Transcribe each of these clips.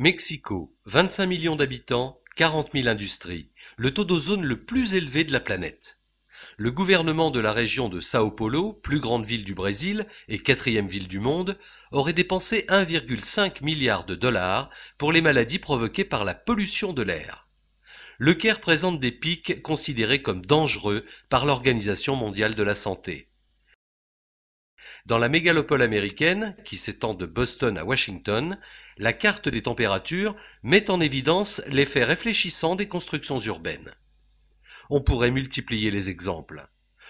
Mexico, 25 millions d'habitants, 40 000 industries, le taux d'ozone le plus élevé de la planète. Le gouvernement de la région de Sao Paulo, plus grande ville du Brésil et quatrième ville du monde, aurait dépensé 1,5 milliard de dollars pour les maladies provoquées par la pollution de l'air. Le Caire présente des pics considérés comme dangereux par l'Organisation mondiale de la santé. Dans la mégalopole américaine, qui s'étend de Boston à Washington, la carte des températures met en évidence l'effet réfléchissant des constructions urbaines. On pourrait multiplier les exemples.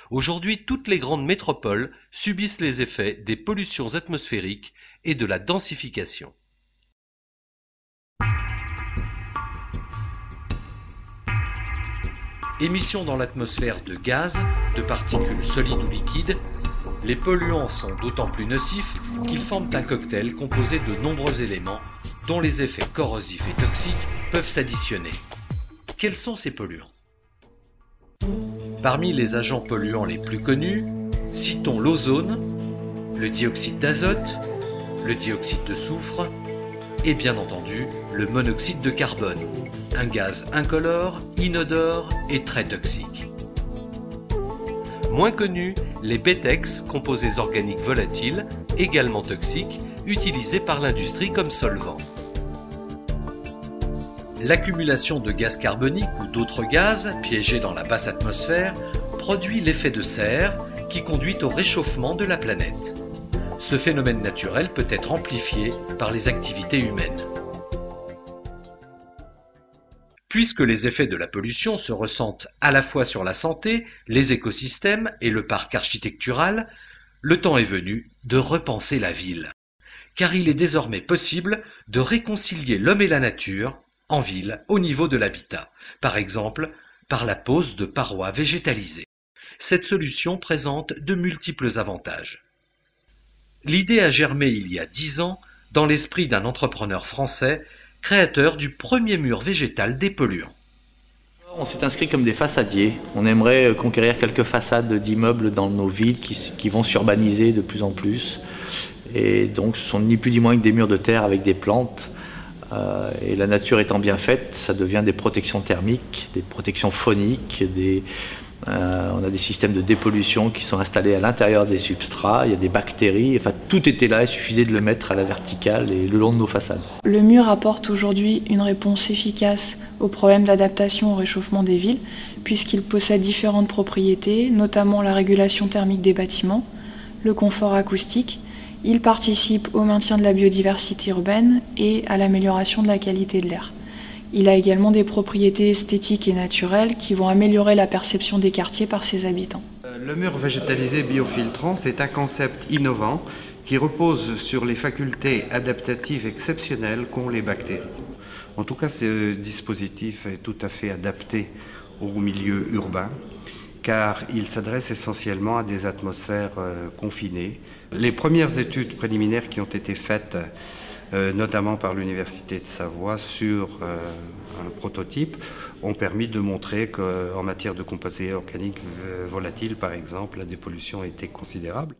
Aujourd'hui, toutes les grandes métropoles subissent les effets des pollutions atmosphériques et de la densification. Émissions dans l'atmosphère de gaz, de particules solides ou liquides, les polluants sont d'autant plus nocifs qu'ils forment un cocktail composé de nombreux éléments dont les effets corrosifs et toxiques peuvent s'additionner. Quels sont ces polluants ? Parmi les agents polluants les plus connus, citons l'ozone, le dioxyde d'azote, le dioxyde de soufre et bien entendu le monoxyde de carbone, un gaz incolore, inodore et très toxique. Moins connus, les BETEX, composés organiques volatiles, également toxiques, utilisés par l'industrie comme solvant. L'accumulation de gaz carbonique ou d'autres gaz, piégés dans la basse atmosphère, produit l'effet de serre qui conduit au réchauffement de la planète. Ce phénomène naturel peut être amplifié par les activités humaines. Puisque les effets de la pollution se ressentent à la fois sur la santé, les écosystèmes et le parc architectural, le temps est venu de repenser la ville. Car il est désormais possible de réconcilier l'homme et la nature en ville au niveau de l'habitat, par exemple par la pose de parois végétalisées. Cette solution présente de multiples avantages. L'idée a germé il y a 10 ans dans l'esprit d'un entrepreneur français créateur du premier mur végétal dépolluant. On s'est inscrit comme des façadiers. On aimerait conquérir quelques façades d'immeubles dans nos villes qui vont s'urbaniser de plus en plus. Et donc ce sont ni plus ni moins que des murs de terre avec des plantes. Et la nature étant bien faite, ça devient des protections thermiques, des protections phoniques, on a des systèmes de dépollution qui sont installés à l'intérieur des substrats, il y a des bactéries, enfin tout était là, il suffisait de le mettre à la verticale et le long de nos façades. Le mur apporte aujourd'hui une réponse efficace aux problèmes d'adaptation au réchauffement des villes, puisqu'il possède différentes propriétés, notamment la régulation thermique des bâtiments, le confort acoustique. Il participe au maintien de la biodiversité urbaine et à l'amélioration de la qualité de l'air. Il a également des propriétés esthétiques et naturelles qui vont améliorer la perception des quartiers par ses habitants. Le mur végétalisé biofiltrant, c'est un concept innovant qui repose sur les facultés adaptatives exceptionnelles qu'ont les bactéries. En tout cas, ce dispositif est tout à fait adapté au milieu urbain, car il s'adresse essentiellement à des atmosphères confinées. Les premières études préliminaires qui ont été faites notamment par l'Université de Savoie sur un prototype, ont permis de montrer qu'en matière de composés organiques volatiles, par exemple, la dépollution était considérable.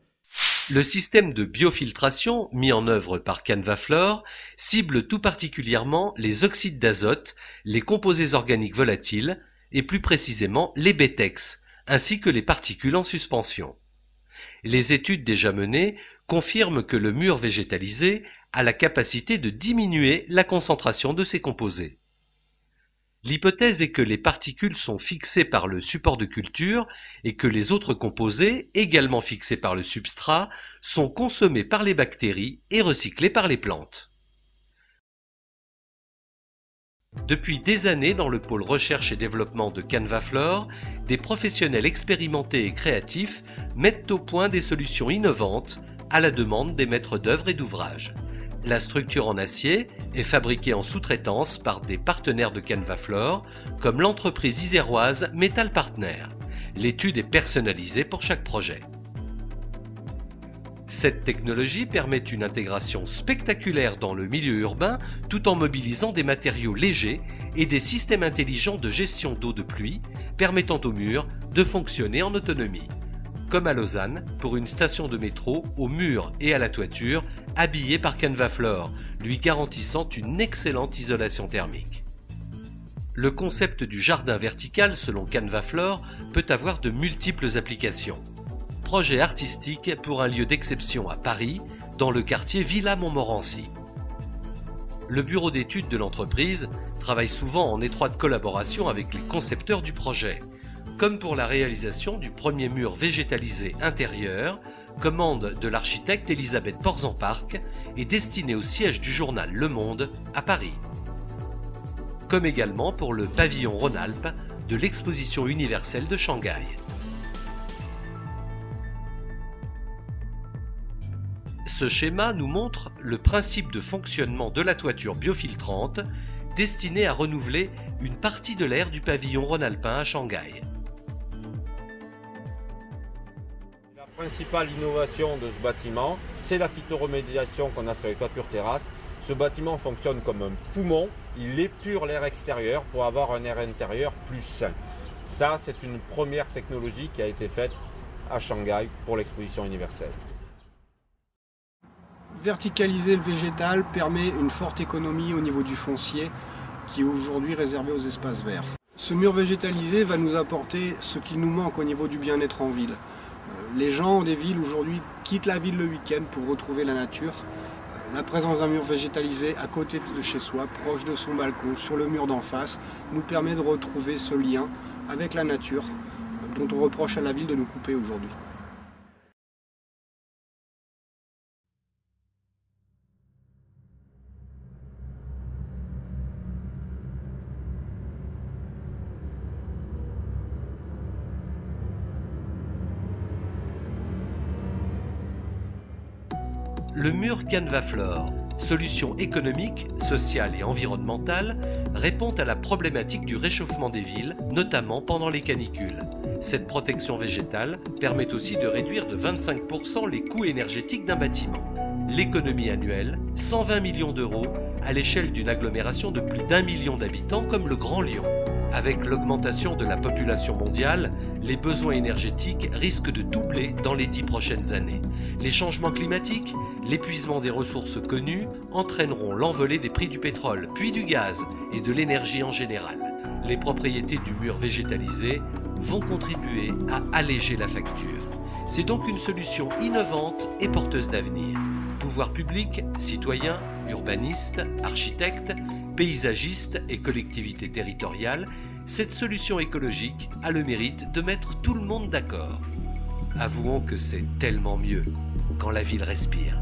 Le système de biofiltration mis en œuvre par Canvaflore cible tout particulièrement les oxydes d'azote, les composés organiques volatiles et plus précisément les BETEX, ainsi que les particules en suspension. Les études déjà menées confirment que le mur végétalisé a la capacité de diminuer la concentration de ces composés. L'hypothèse est que les particules sont fixées par le support de culture et que les autres composés, également fixés par le substrat, sont consommés par les bactéries et recyclés par les plantes. Depuis des années, dans le pôle recherche et développement de Canvaflore, des professionnels expérimentés et créatifs mettent au point des solutions innovantes à la demande des maîtres d'œuvre et d'ouvrage. La structure en acier est fabriquée en sous-traitance par des partenaires de Canvaflore, comme l'entreprise iséroise Metal Partner. L'étude est personnalisée pour chaque projet. Cette technologie permet une intégration spectaculaire dans le milieu urbain tout en mobilisant des matériaux légers et des systèmes intelligents de gestion d'eau de pluie permettant aux murs de fonctionner en autonomie. comme à Lausanne, pour une station de métro au mur et à la toiture, habillée par Canvaflore, lui garantissant une excellente isolation thermique. Le concept du jardin vertical, selon Canvaflore, peut avoir de multiples applications. Projet artistique pour un lieu d'exception à Paris, dans le quartier Villa Montmorency. Le bureau d'études de l'entreprise travaille souvent en étroite collaboration avec les concepteurs du projet, comme pour la réalisation du premier mur végétalisé intérieur, commande de l'architecte Elisabeth Porzenpark et destiné au siège du journal Le Monde à Paris. Comme également pour le pavillon Rhône-Alpes de l'exposition universelle de Shanghai. Ce schéma nous montre le principe de fonctionnement de la toiture biofiltrante destinée à renouveler une partie de l'air du pavillon rhône-alpin à Shanghai. La principale innovation de ce bâtiment, c'est la phytoremédiation qu'on a sur les toitures terrasses. Ce bâtiment fonctionne comme un poumon, il épure l'air extérieur pour avoir un air intérieur plus sain. Ça, c'est une première technologie qui a été faite à Shanghai pour l'exposition universelle. Verticaliser le végétal permet une forte économie au niveau du foncier qui est aujourd'hui réservé aux espaces verts. Ce mur végétalisé va nous apporter ce qui nous manque au niveau du bien-être en ville. Les gens des villes aujourd'hui quittent la ville le week-end pour retrouver la nature. La présence d'un mur végétalisé à côté de chez soi, proche de son balcon, sur le mur d'en face, nous permet de retrouver ce lien avec la nature dont on reproche à la ville de nous couper aujourd'hui. Le mur Canvaflore, solution économique, sociale et environnementale, répond à la problématique du réchauffement des villes, notamment pendant les canicules. Cette protection végétale permet aussi de réduire de 25% les coûts énergétiques d'un bâtiment. L'économie annuelle, 120 millions d'euros à l'échelle d'une agglomération de plus d'1 million d'habitants comme le Grand Lyon. Avec l'augmentation de la population mondiale, les besoins énergétiques risquent de doubler dans les 10 prochaines années. Les changements climatiques, l'épuisement des ressources connues entraîneront l'envolée des prix du pétrole, puis du gaz et de l'énergie en général. Les propriétés du mur végétalisé vont contribuer à alléger la facture. C'est donc une solution innovante et porteuse d'avenir. Pouvoirs publics, citoyens, urbanistes, architectes, paysagistes et collectivités territoriales, cette solution écologique a le mérite de mettre tout le monde d'accord. Avouons que c'est tellement mieux quand la ville respire.